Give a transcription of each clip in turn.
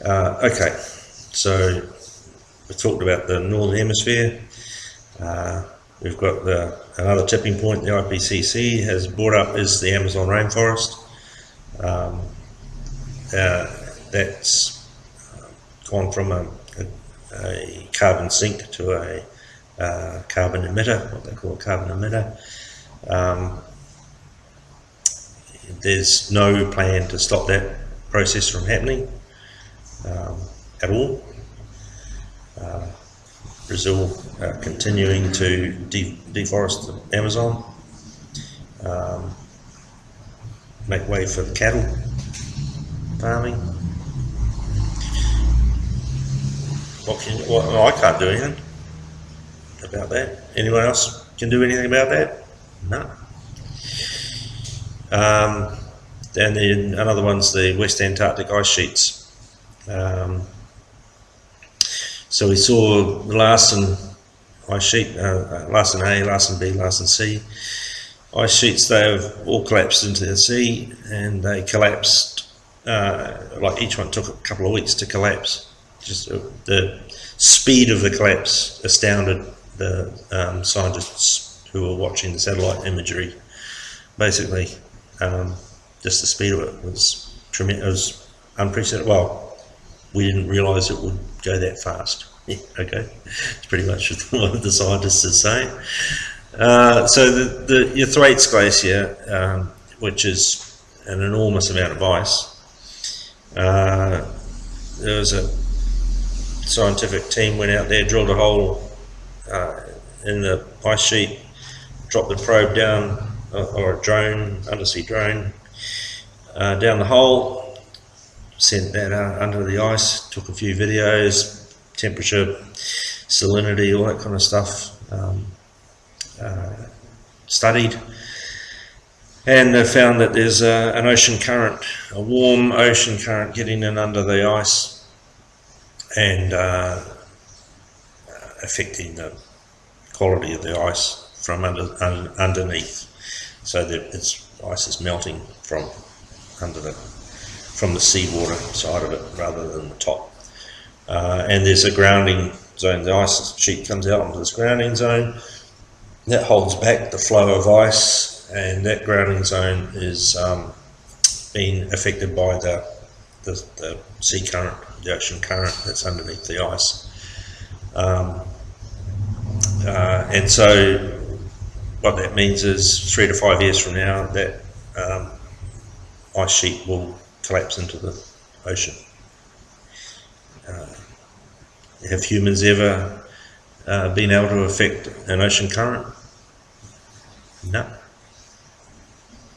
Okay, so we talked about the Northern Hemisphere. We've got another tipping point the IPCC has brought up is the Amazon rainforest. That's gone from a carbon sink to a carbon emitter, what they call a carbon emitter. There's no plan to stop that process from happening at all. Brazil continuing to deforest the Amazon, make way for cattle farming. Well, I can't do anything about that. Anyone else can do anything about that? No. And then another one's the West Antarctic ice sheets. So we saw the Larsen ice sheet, Larsen A, Larsen B, Larsen C ice sheets. They have all collapsed into the sea, and they collapsed, like each one took a couple of weeks to collapse. Just the speed of the collapse astounded the scientists who were watching the satellite imagery. Basically, just the speed of it was tremendous. It was unprecedented. Well, we didn't realise it would go that fast. Yeah, okay, it's pretty much what the scientists are saying. So your Thwaites Glacier, which is an enormous amount of ice, there was a scientific team went out there, drilled a hole in the ice sheet, dropped the probe down, or a drone, undersea drone, down the hole, sent that under the ice, took a few videos, temperature, salinity, all that kind of stuff, studied, and they found that there's an ocean current, a warm ocean current getting in under the ice and affecting the quality of the ice from underneath, so that ice is melting from the seawater side of it rather than the top. And there's a grounding zone. The ice sheet comes out onto this grounding zone that holds back the flow of ice, and that grounding zone is being affected by the sea current, the ocean current that's underneath the ice. And so what that means is 3 to 5 years from now, that ice sheet will collapse into the ocean. Have humans ever been able to affect an ocean current? No.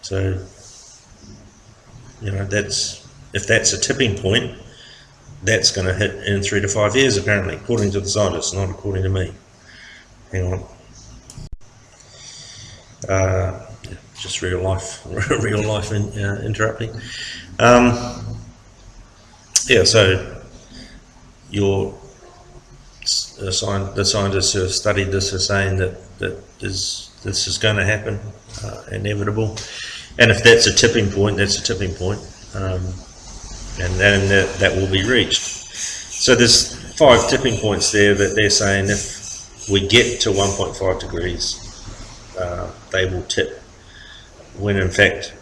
So, if that's a tipping point, that's going to hit in 3 to 5 years, apparently, according to the scientists, not according to me. Hang on. Just real life interrupting. So the scientists who have studied this are saying that this is going to happen, inevitable. And if that's a tipping point, that's a tipping point, and then that will be reached. So there's 5 tipping points there that they're saying if we get to 1.5 degrees, they will tip. When in fact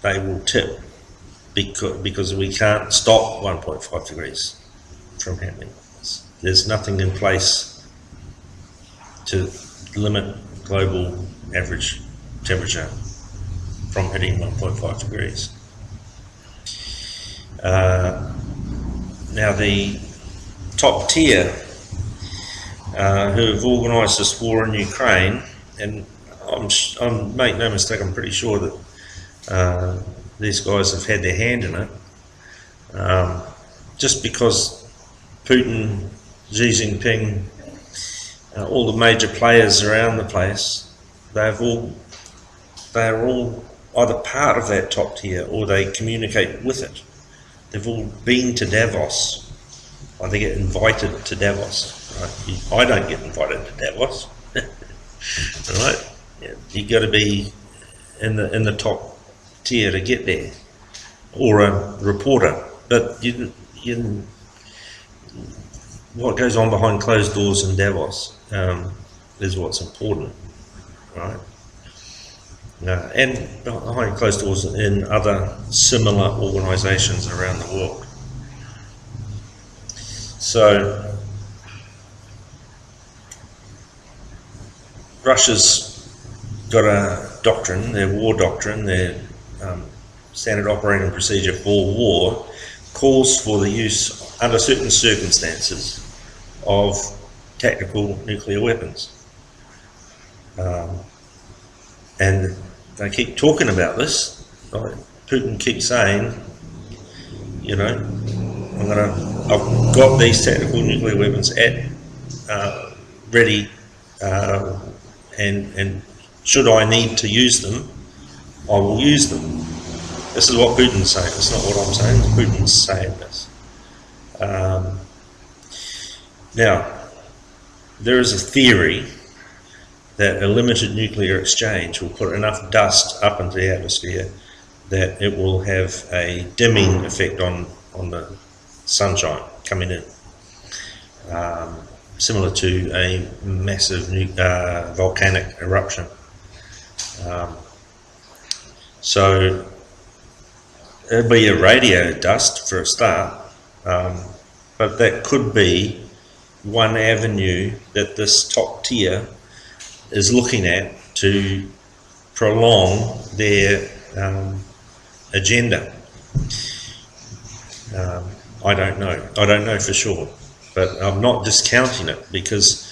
they will tip because we can't stop 1.5 degrees from happening. There's nothing in place to limit global average temperature from hitting 1.5 degrees. Now the top tier who have organised this war in Ukraine, and make no mistake, I'm pretty sure that these guys have had their hand in it. Just because Putin, Xi Jinping, all the major players around the place, they're all either part of that top tier or they communicate with it. They've all been to Davos, or they get invited to Davos. Right? I don't get invited to Davos. Right? Yeah, you got to be in the top tier to get there, or a reporter. But what goes on behind closed doors in Davos is what's important, right? And behind closed doors in other similar organisations around the world. So Russia's got a doctrine, their war doctrine, their standard operating procedure for war calls for the use under certain circumstances of tactical nuclear weapons. And they keep talking about this. Right? Putin keeps saying, you know, I've got these tactical nuclear weapons ready, and should I need to use them, I will use them. This is what Putin's saying. It's not what I'm saying. Putin's saying this. Now, there is a theory that a limited nuclear exchange will put enough dust up into the atmosphere that it will have a dimming effect on the sunshine coming in, similar to a massive volcanic eruption. So it'll be a radio dust for a start, but that could be one avenue that this top tier is looking at to prolong their agenda. I don't know for sure, but I'm not discounting it, because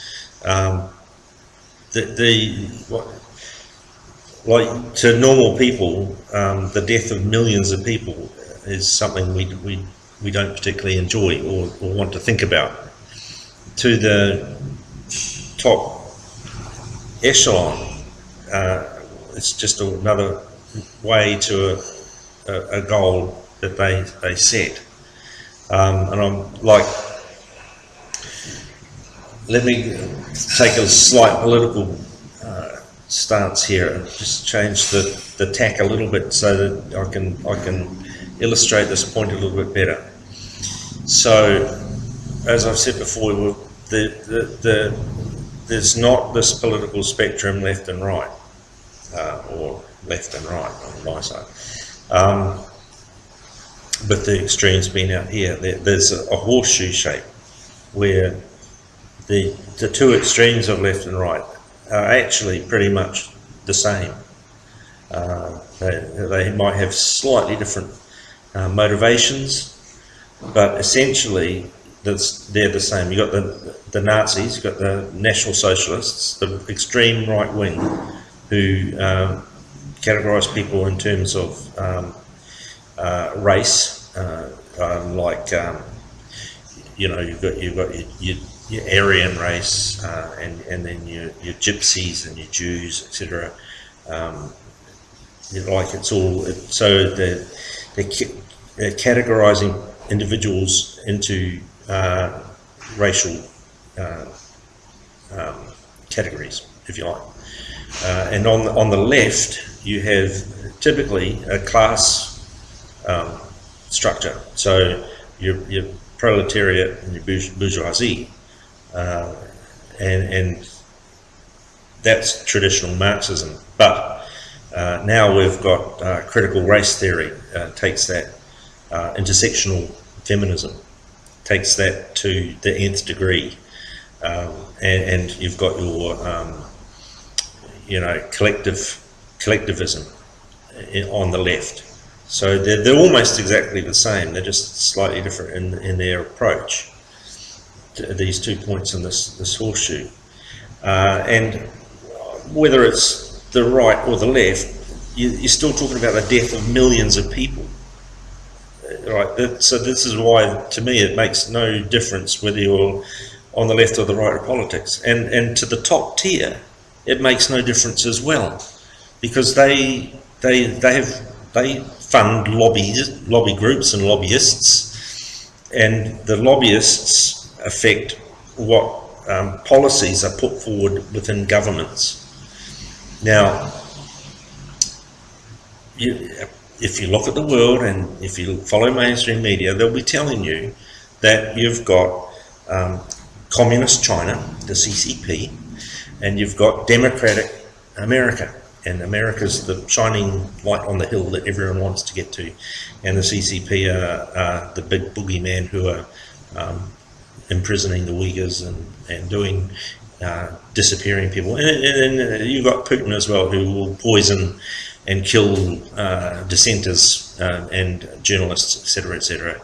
like to normal people, the death of millions of people is something we don't particularly enjoy or want to think about. To the top echelon, it's just another way to a goal that they set. And I'm like, let me take a slight political stance here and just change the tack a little bit so that I can illustrate this point a little bit better. So, as I've said before, there's not this political spectrum left and right, or left and right on my side, but the extremes being out here. There's a horseshoe shape where the two extremes of left and right are actually pretty much the same. They might have slightly different motivations, but essentially they're the same. You've got the Nazis, you've got the National Socialists, the extreme right wing, who categorise people in terms of race, you know, you've got your Aryan race, and then your gypsies and your Jews, etc. So they're categorising individuals into racial categories, if you like. And on the left, you have typically a class structure. So your proletariat and your bourgeoisie, and that's traditional Marxism. But now we've got critical race theory, takes that intersectional feminism, takes that to the nth degree, and you've got your collectivism on the left. So they're almost exactly the same. They're just slightly different in their approach to these 2 points in this horseshoe. And whether it's the right or the left, you're still talking about the death of millions of people. Right. So this is why, to me, it makes no difference whether you're on the left or the right of politics. And to the top tier, it makes no difference as well, because they fund lobby groups and lobbyists, and the lobbyists affect what policies are put forward within governments. Now, if you look at the world and if you follow mainstream media, they'll be telling you that you've got communist China, the CCP, and you've got democratic America. And America's the shining light on the hill that everyone wants to get to. And the CCP are the big boogeyman who are imprisoning the Uyghurs and doing disappearing people. And you've got Putin as well, who will poison and kill dissenters and journalists, etc., etc.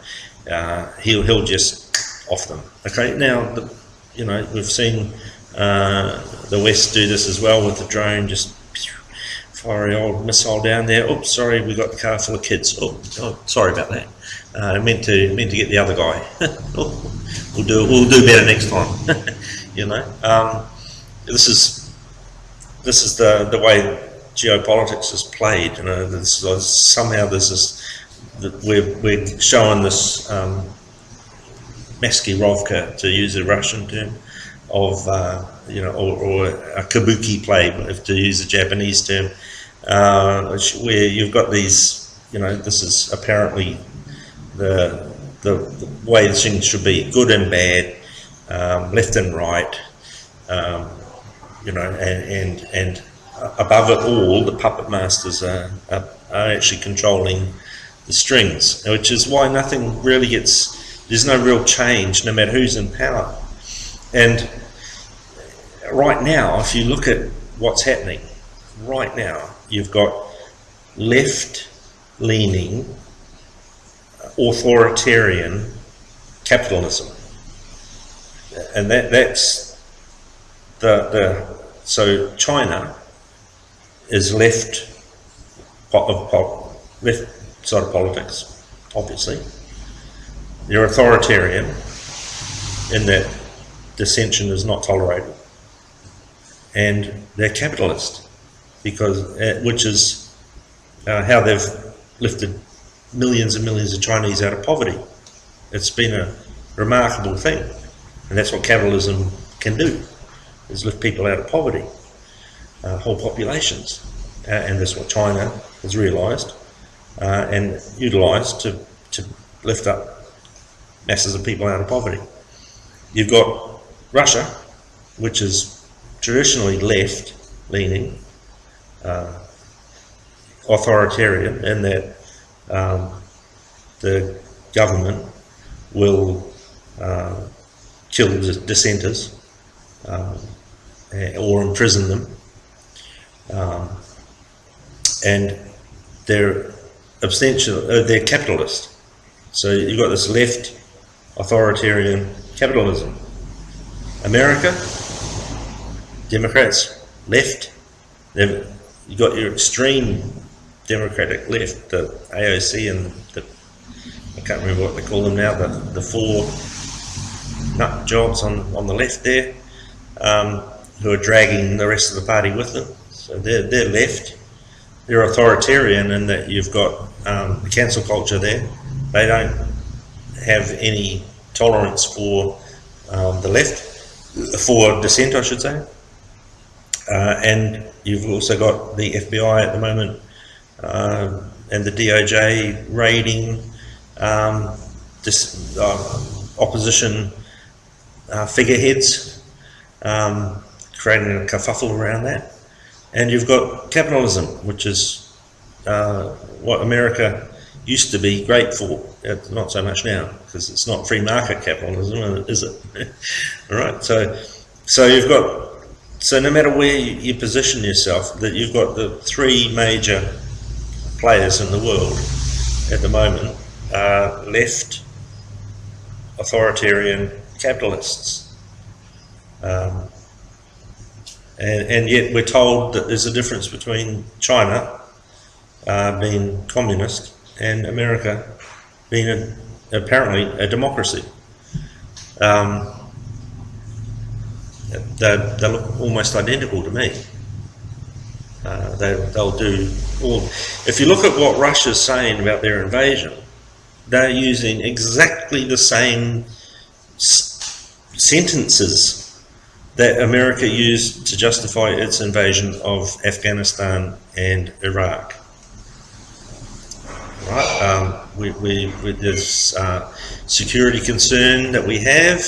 He'll just off them. Okay, now we've seen the West do this as well with the drone, just fire a old missile down there. Oops, sorry, we got the car full of kids. Oh, sorry about that. I meant to get the other guy. We'll do better next time. This is the way geopolitics is played. Somehow there's this we're showing this maskirovka, to use a Russian term, of or a kabuki play, to use a Japanese term, where you've got these, this is apparently the way things should be, good and bad, left and right, and above it all, the puppet masters are actually controlling the strings, which is why nothing really there's no real change no matter who's in power. And right now, if you look at what's happening right now, you've got left-leaning authoritarian capitalism, and that's so China is left side of politics, obviously. They're authoritarian in that dissension is not tolerated, and they're capitalist, which is how they've lifted millions and millions of Chinese out of poverty. It's been a remarkable thing, and that's what capitalism can do, is lift people out of poverty, whole populations, and that's what China has realised and utilised to lift up masses of people out of poverty. You've got Russia, which is traditionally left-leaning, authoritarian, in that the government will kill dissenters or imprison them, and they're they're capitalist. So you've got this left authoritarian capitalism. America, Democrats, left. You've got your extreme democratic left, the AOC and I can't remember what they call them now, the four nut jobs on the left there, who are dragging the rest of the party with them. So they're left. They're authoritarian in that you've got the cancel culture there. They don't have any tolerance for the left, for dissent, I should say. And you've also got the FBI at the moment and the DOJ raiding opposition figureheads, creating a kerfuffle around that. And you've got capitalism, which is what America used to be great for. Not so much now, because it's not free market capitalism, is it? All right. So you've got. So no matter where you position yourself, that you've got the three major players in the world at the moment are left, authoritarian capitalists. And yet we're told that there's a difference between China being communist and America being apparently a democracy. They look almost identical to me. They'll do all. If you look at what Russia's saying about their invasion, they're using exactly the same sentences that America used to justify its invasion of Afghanistan and Iraq. right? There's security concern that we have.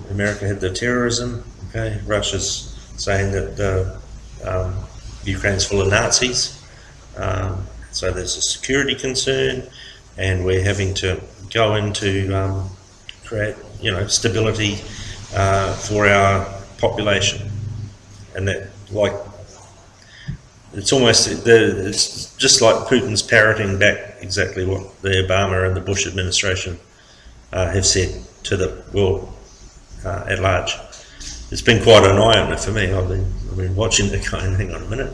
America had the terrorism. Okay, Russia's saying that Ukraine's full of Nazis. So there's a security concern, and we're having to go into create, stability for our population, and that, like, it's just like Putin's parroting back exactly what the Obama and the Bush administration have said to the world at large. It's been quite an eye-opener for me. I've been watching it going, hang on a minute,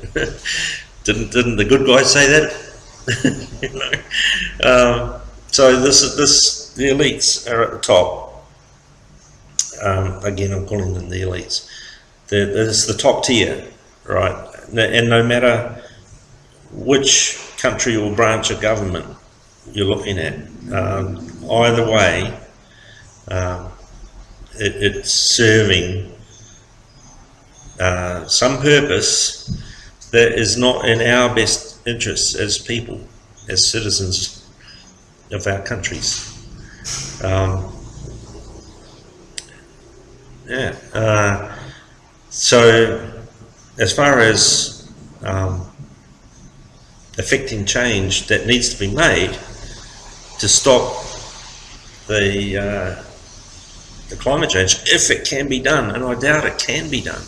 didn't the good guys say that? So the elites are at the top. Again, I'm calling them the elites. It's the top tier, right? And no matter which country or branch of government you're looking at, either way, it's serving some purpose that is not in our best interests as people, as citizens of our countries. So as far as affecting change that needs to be made to stop the climate change, if it can be done, and I doubt it can be done,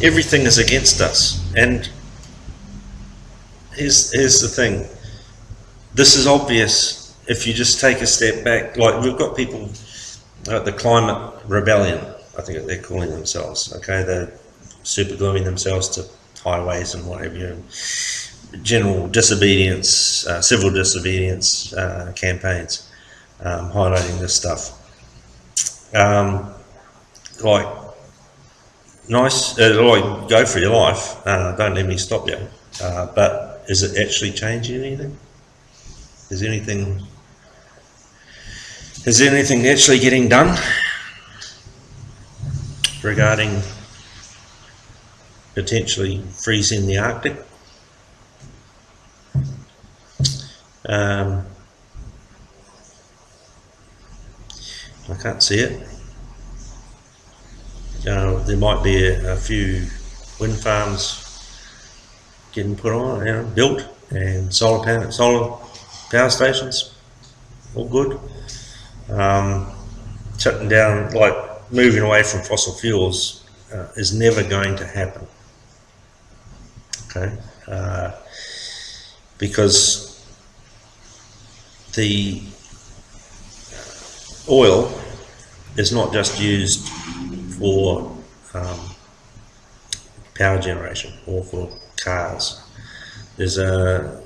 everything is against us. And here's the thing, this is obvious if you just take a step back. Like, we've got people, the climate rebellion, I think they're calling themselves, okay? They're super gluing themselves to highways and what have you, general disobedience, civil disobedience campaigns, highlighting this stuff. Like, nice, like, go for your life, don't let me stop you, but is it actually changing anything? Is anything actually getting done regarding potentially freezing the Arctic? I can't see it. There might be a few wind farms getting put on, built, and solar power stations, all good. Shutting down, like moving away from fossil fuels, is never going to happen. Okay, because the oil is not just used for power generation or for cars. There's a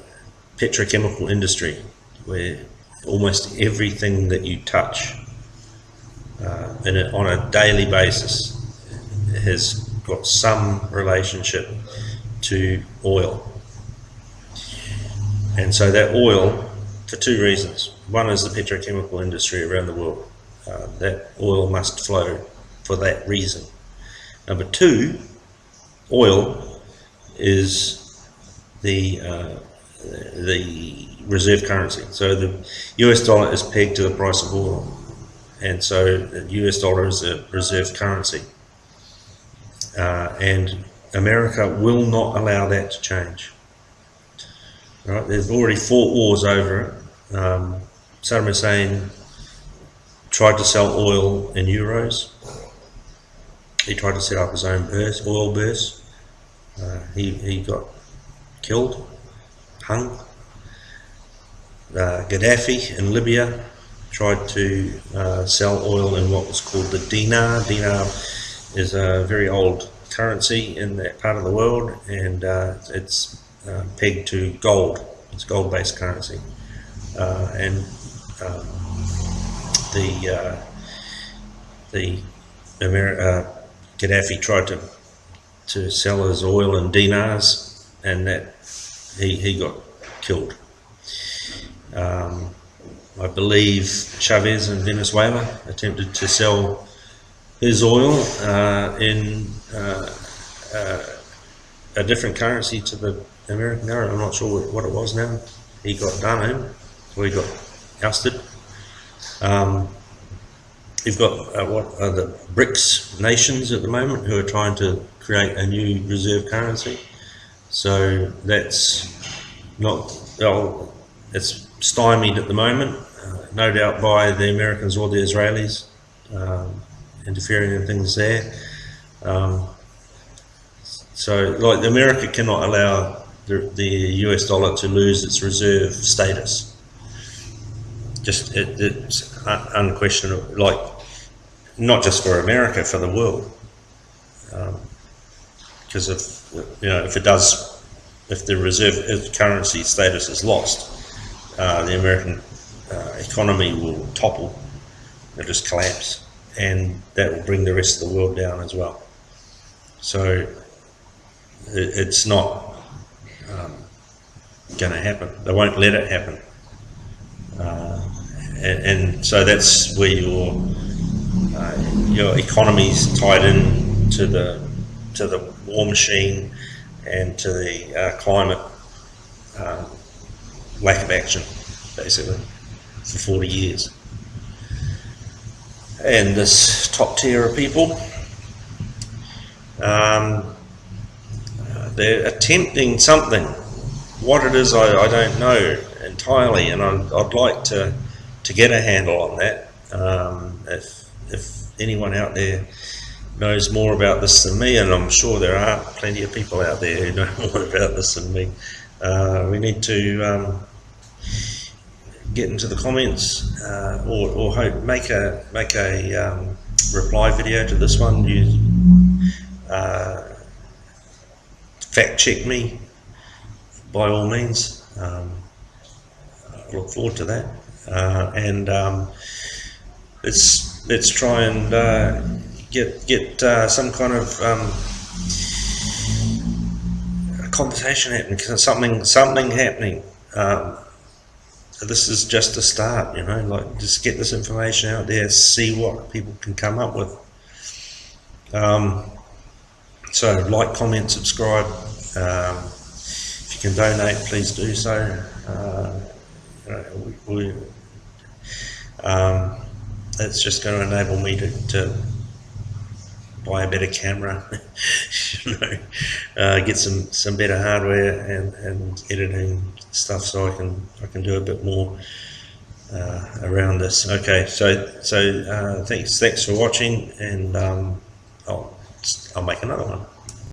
petrochemical industry where almost everything that you touch on a daily basis has got some relationship to oil. And so that oil, for two reasons. One is the petrochemical industry around the world. That oil must flow for that reason. Number two, oil is the reserve currency. So the US dollar is pegged to the price of oil, and so the US dollar is a reserve currency, and America will not allow that to change. Right? They've already fought wars over it. Saddam Hussein tried to sell oil in euros. He tried to set up his own oil bourse. He got killed, hung. Gaddafi in Libya tried to sell oil in what was called the dinar. Dinar is a very old currency in that part of the world, and it's pegged to gold. It's gold-based currency, and Gaddafi tried to sell his oil in dinars, and that he got killed. I believe Chavez in Venezuela attempted to sell his oil in a different currency to the American dollar. I'm not sure what it was now. He got done in, or he got ousted. You've got what are the BRICS nations at the moment who are trying to create a new reserve currency. So that's not, well, it's stymied at the moment, no doubt by the Americans or the Israelis interfering in things there. So, like, America cannot allow the US dollar to lose its reserve status. Just it's unquestionable, like, not just for America, for the world. Because if it does, if the reserve currency status is lost, the American economy will topple, it'll just collapse, and that will bring the rest of the world down as well. So it's not going to happen. They won't let it happen, and so that's where your economy's tied in to the war machine and to the climate lack of action, basically, for 40 years. And this top tier of people, they're attempting something. What it is, I don't know entirely, and I'd like to get a handle on that. If anyone out there knows more about this than me, and I'm sure there are plenty of people out there who know more about this than me, we need to get into the comments, or make a reply video to this one. Fact check me by all means. I look forward to that, and let's try and get some kind of conversation happening, something happening. This is just a start, like, just get this information out there, see what people can come up with. So like, comment, subscribe. If you can donate, please do so. It's just going to enable me to buy a better camera, get some better hardware and editing stuff, so I can do a bit more around this. Okay, so thanks for watching, and I'll make another one.